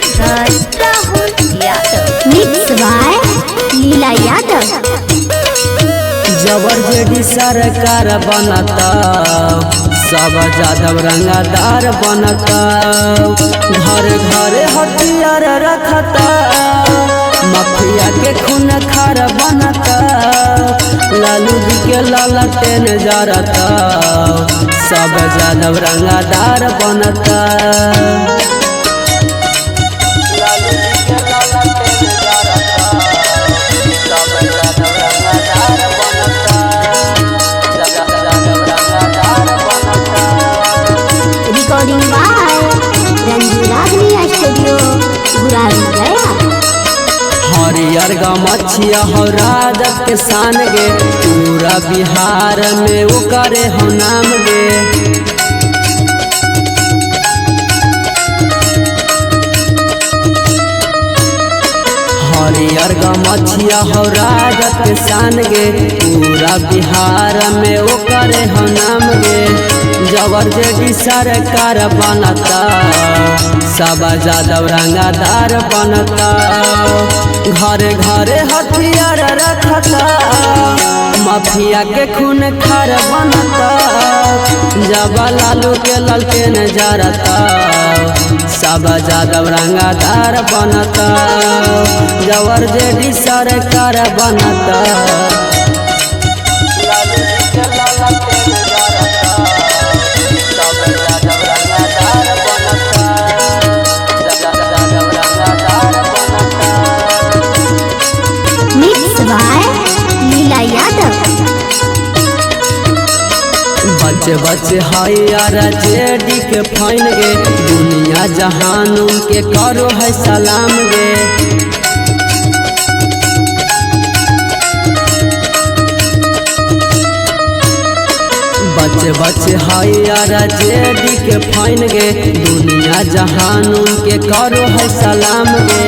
Singer Rahul Yadav, mix by Leela Yadav. जबर JD सरकार बनता, सब यादव रंगदार बनता। घर घर हथियार रखता, माफिया के खून खार बनता। लालू जी के लालटेन जरता, सब यादव रंगदार बनता। रिकॉर्डिंग बाय रंजू रागनी स्टूडियो गुरारू गया। हरियर गमछिया हो राजत के शान गे, पूरा बिहार में वो करे हो नाम गे। हरियर गमछिया हो राजत के शान गे, पूरा बिहार में वो करे हो नाम गे। जबर जेडी सरकार बनता, सब यादव रंगदार बनता। घरे घरे हथियार रखता, माफिया के खून खार बनता। जब लालू के ललटेन जरता, सब यादव रंगदार बनता। जबर जेडी सरकार बनता। Mix by Leela Yadav. बच्चे बच्चे हाय यार जेडी के फाइन गे, दुनिया जहान के करो है सलाम गे। बच्चे बच्चे हाय यार जेडी के फाइन गे, दुनिया जहान के करो है सलाम गे।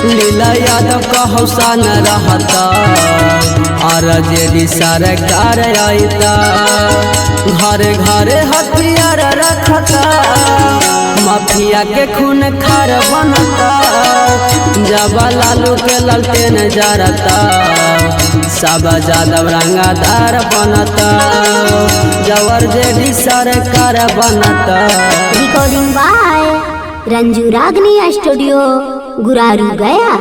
लीला यादव का हौसान रहता, और जेडी सरकार आईता। घरे घरे हथियार रखता, माफिया के खून खार बनता। जब लालू के ललटेन जरता, सब यादव रंगदार बनता। जबर जेडी सरकार बनता। रिकॉर्डिंग बाय रंजू रागनी स्टूडियो गुरारू गया।